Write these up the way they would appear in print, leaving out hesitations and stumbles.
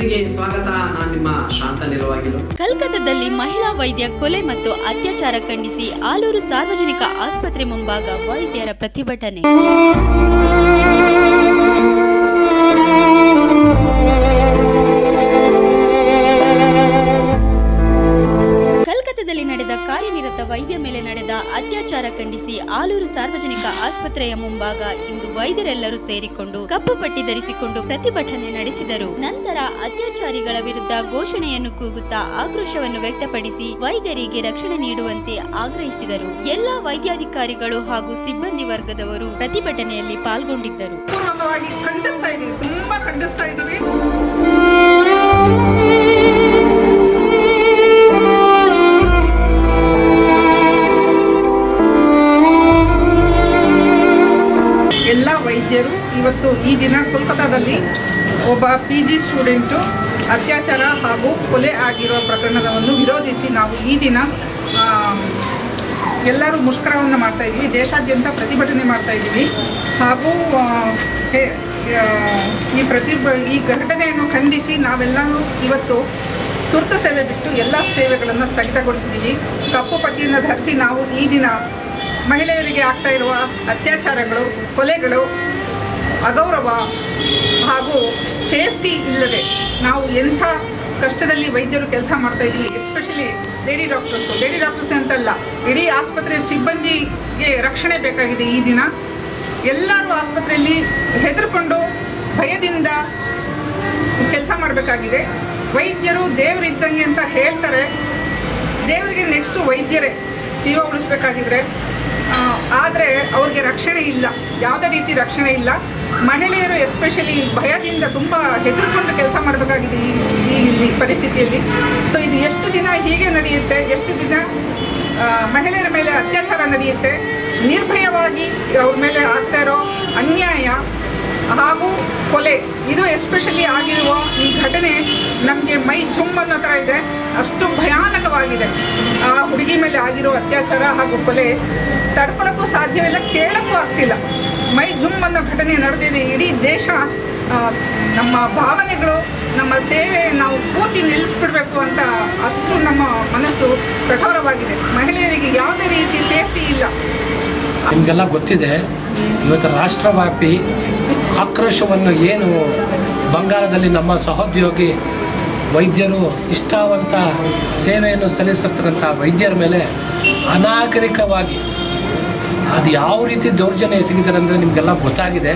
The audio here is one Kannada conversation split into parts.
ನ್ಯೂಸ್ಗೆ ಸ್ವಾಗತ. ನಾನು ನಿಮ್ಮ ಶಾಂತ ನಿಲುವಾಗಿಲು. ಕಲ್ಕತ್ತಾದಲ್ಲಿ ಮಹಿಳಾ ವೈದ್ಯ ಕೊಲೆ ಮತ್ತು ಅತ್ಯಾಚಾರ ಖಂಡಿಸಿ ಆಲೂರು ಸಾರ್ವಜನಿಕ ಆಸ್ಪತ್ರೆ ಮುಂಭಾಗ ವೈದ್ಯರ ಪ್ರತಿಭಟನೆ. ಕಲ್ಕತ್ತಾದಲ್ಲಿ ನಡೆದ ಕಾರ್ಯನಿರತ ವೈದ್ಯ ಮೇಲೆ ನಡೆದ ಅತ್ಯಾಚಾರ ಖಂಡಿಸಿ ಆಲೂರು ಸಾರ್ವಜನಿಕ ಆಸ್ಪತ್ರೆಯ ಮುಂಭಾಗ ಇಂದು ವೈದ್ಯರೆಲ್ಲರೂ ಸೇರಿಕೊಂಡು ಕಪ್ಪು ಪಟ್ಟಿ ಧರಿಸಿಕೊಂಡು ಪ್ರತಿಭಟನೆ ನಡೆಸಿದರು. ನಂತರ ಅತ್ಯಾಚಾರಿಗಳ ವಿರುದ್ಧ ಘೋಷಣೆಯನ್ನು ಕೂಗುತ್ತಾ ಆಕ್ರೋಶವನ್ನು ವ್ಯಕ್ತಪಡಿಸಿ ವೈದ್ಯರಿಗೆ ರಕ್ಷಣೆ ನೀಡುವಂತೆ ಆಗ್ರಹಿಸಿದರು. ಎಲ್ಲಾ ವೈದ್ಯಾಧಿಕಾರಿಗಳು ಹಾಗೂ ಸಿಬ್ಬಂದಿ ವರ್ಗದವರು ಪ್ರತಿಭಟನೆಯಲ್ಲಿ ಪಾಲ್ಗೊಂಡಿದ್ದರು. ಎಲ್ಲ ವೈದ್ಯರು ಇವತ್ತು ಈ ದಿನ ಕೋಲ್ಕತ್ತಾದಲ್ಲಿ ಒಬ್ಬ PG ಸ್ಟೂಡೆಂಟು ಅತ್ಯಾಚಾರ ಹಾಗೂ ಕೊಲೆ ಆಗಿರುವ ಪ್ರಕರಣವನ್ನು ವಿರೋಧಿಸಿ ನಾವು ಈ ದಿನ ಎಲ್ಲರೂ ಮುಷ್ಕರವನ್ನು ಮಾಡ್ತಾಯಿದ್ದೀವಿ. ದೇಶಾದ್ಯಂತ ಪ್ರತಿಭಟನೆ ಮಾಡ್ತಾಯಿದ್ದೀವಿ. ಹಾಗೂ ಈ ಘಟನೆಯನ್ನು ಖಂಡಿಸಿ ನಾವೆಲ್ಲರೂ ಇವತ್ತು ತುರ್ತು ಸೇವೆ ಬಿಟ್ಟು ಎಲ್ಲ ಸೇವೆಗಳನ್ನು ಸ್ಥಗಿತಗೊಳಿಸಿದ್ದೀವಿ. ಕಪ್ಪು ಪಟ್ಟಿಯನ್ನು ಧರಿಸಿ ನಾವು ಈ ದಿನ ಮಹಿಳೆಯರಿಗೆ ಆಗ್ತಾ ಇರುವ ಅತ್ಯಾಚಾರಗಳು, ಕೊಲೆಗಳು, ಅಗೌರವ ಹಾಗೂ ಸೇಫ್ಟಿ ಇಲ್ಲದೆ ನಾವು ಎಂಥ ಕಷ್ಟದಲ್ಲಿ ವೈದ್ಯರು ಕೆಲಸ ಮಾಡ್ತಾಯಿದ್ವಿ. ಎಸ್ಪೆಷಲಿ ಲೇಡಿ ಡಾಕ್ಟರ್ಸ್ ಅಂತಲ್ಲ, ಇಡೀ ಆಸ್ಪತ್ರೆ ಸಿಬ್ಬಂದಿಗೆ ರಕ್ಷಣೆ ಬೇಕಾಗಿದೆ. ಈ ದಿನ ಎಲ್ಲರೂ ಆಸ್ಪತ್ರೆಯಲ್ಲಿ ಹೆದರ್ಕೊಂಡು ಭಯದಿಂದ ಕೆಲಸ ಮಾಡಬೇಕಾಗಿದೆ. ವೈದ್ಯರು ದೇವರಿದ್ದಂಗೆ ಅಂತ ಹೇಳ್ತಾರೆ. ದೇವರಿಗೆ ನೆಕ್ಸ್ಟು ವೈದ್ಯರೇ ಜೀವ ಉಳಿಸ್ಬೇಕಾಗಿದ್ರೆ, ಆದರೆ ಅವ್ರಿಗೆ ರಕ್ಷಣೆ ಇಲ್ಲ, ಯಾವುದೇ ರೀತಿ ರಕ್ಷಣೆ ಇಲ್ಲ. ಮಹಿಳೆಯರು ಎಸ್ಪೆಷಲಿ ಭಯದಿಂದ ತುಂಬ ಹೆದರ್ಕೊಂಡು ಕೆಲಸ ಮಾಡಬೇಕಾಗಿದೆ ಇಲ್ಲಿ ಪರಿಸ್ಥಿತಿಯಲ್ಲಿ. ಸೊ ಇದು ಎಷ್ಟು ದಿನ ಹೀಗೆ ನಡೆಯುತ್ತೆ, ಎಷ್ಟು ದಿನ ಮಹಿಳೆಯರ ಮೇಲೆ ಅತ್ಯಾಚಾರ ನಡೆಯುತ್ತೆ, ನಿರ್ಭಯವಾಗಿ ಅವ್ರ ಮೇಲೆ ಆಗ್ತಾ ಇರೋ ಅನ್ಯಾಯ ಹಾಗೂ ಕೊಲೆ, ಇದು ಎಸ್ಪೆಷಲಿ ಆಗಿರುವ ಈ ಘಟನೆ ನಮಗೆ ಮೈ ಜುಮ್ ಅನ್ನೋ ಥರ ಇದೆ. ಅಷ್ಟು ಭಯಾನಕವಾಗಿದೆ. ಆ ಹುಡುಗಿ ಮೇಲೆ ಆಗಿರೋ ಅತ್ಯಾಚಾರ ಹಾಗೂ ಕೊಲೆ ತಡ್ಕೊಳ್ಳೋಕ್ಕೂ ಸಾಧ್ಯವಿಲ್ಲ, ಕೇಳೋಕ್ಕೂ ಆಗ್ತಿಲ್ಲ. ಮೈ ಜುಮ್ ಅನ್ನೋ ಘಟನೆ ನಡೆದಿದೆ. ಇಡೀ ದೇಶ ನಮ್ಮ ಭಾವನೆಗಳು, ನಮ್ಮ ಸೇವೆ ನಾವು ಪೂರ್ತಿ ನಿಲ್ಲಿಸ್ಬಿಡ್ಬೇಕು ಅಂತ ಅಷ್ಟು ನಮ್ಮ ಮನಸ್ಸು ಕಠೋರವಾಗಿದೆ. ಮಹಿಳೆಯರಿಗೆ ಯಾವುದೇ ರೀತಿ ಸೇಫ್ಟಿ ಇಲ್ಲ. ನಿಮಗೆಲ್ಲ ಗೊತ್ತಿದೆ, ಇವತ್ತು ರಾಷ್ಟ್ರವ್ಯಾಪಿ ಆಕ್ರೋಶವನ್ನು ಏನು ಬಂಗಾಳದಲ್ಲಿ ನಮ್ಮ ಸಹೋದ್ಯೋಗಿ ವೈದ್ಯರು ನಿಷ್ಠಾವಂತ ಸೇವೆಯನ್ನು ಸಲ್ಲಿಸಿರ್ತಕ್ಕಂಥ ವೈದ್ಯರ ಮೇಲೆ ಅನಾಗರಿಕವಾಗಿ ಅದು ಯಾವ ರೀತಿ ದೌರ್ಜನ್ಯ ಎಸಗಿದ್ದಾರೆ ಅಂದರೆ ನಿಮಗೆಲ್ಲ ಗೊತ್ತಾಗಿದೆ.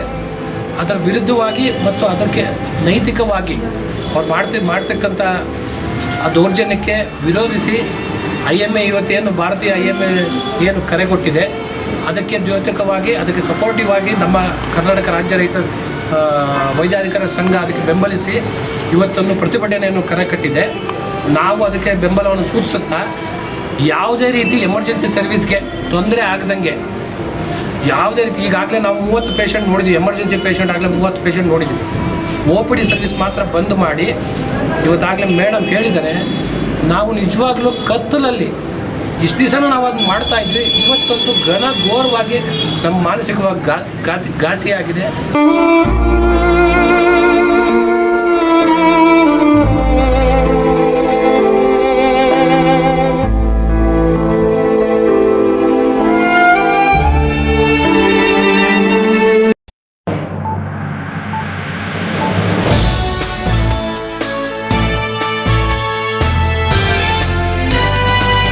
ಅದರ ವಿರುದ್ಧವಾಗಿ ಮತ್ತು ಅದಕ್ಕೆ ನೈತಿಕವಾಗಿ ಅವ್ರು ಮಾಡ್ತಕ್ಕಂಥ ಆ ದೌರ್ಜನ್ಯಕ್ಕೆ ವಿರೋಧಿಸಿ IMA ಇವತ್ತೇನು ಭಾರತೀಯ IMA ಏನು ಕರೆ ಕೊಟ್ಟಿದೆ, ಅದಕ್ಕೆ ದ್ಯೋತಕವಾಗಿ ಅದಕ್ಕೆ ಸಪೋರ್ಟಿವ್ ಆಗಿ ನಮ್ಮ ಕರ್ನಾಟಕ ರಾಜ್ಯ ರೈತ ವೈದ್ಯಾಧಿಕಾರಿ ಸಂಘ ಅದಕ್ಕೆ ಬೆಂಬಲಿಸಿ ಇವತ್ತೊಂದು ಪ್ರತಿಭಟನೆಯನ್ನು ಕರೆ ಕಟ್ಟಿದೆ. ನಾವು ಅದಕ್ಕೆ ಬೆಂಬಲವನ್ನು ಸೂಚಿಸುತ್ತಾ ಯಾವುದೇ ರೀತಿ ಎಮರ್ಜೆನ್ಸಿ ಸರ್ವಿಸ್ಗೆ ತೊಂದರೆ ಆಗದಂಗೆ ಯಾವುದೇ ರೀತಿ ಈಗಾಗಲೇ ನಾವು 30 ಪೇಷಂಟ್ ನೋಡಿದ್ವಿ. ಎಮರ್ಜೆನ್ಸಿ ಪೇಷಂಟ್ ಆಗಲೇ 30 ಪೇಷಂಟ್ ನೋಡಿದ್ವಿ. OPD ಸರ್ವಿಸ್ ಮಾತ್ರ ಬಂದ್ ಮಾಡಿ ಇವತ್ತಾಗಲೇ ಮೇಡಮ್ ಹೇಳಿದ್ದಾರೆ, ನಾವು ನಿಜವಾಗ್ಲೂ ಕತ್ತಲಲ್ಲಿ ಇಷ್ಟು ದಿವಸ ನಾವು ಅದನ್ನು ಮಾಡ್ತಾ ಇದ್ವಿ. ಇವತ್ತೊಂದು ಘೋರವಾಗಿ ನಮ್ಮ ಮಾನಸಿಕವಾಗಿ ಘಾಸಿಯಾಗಿದೆ.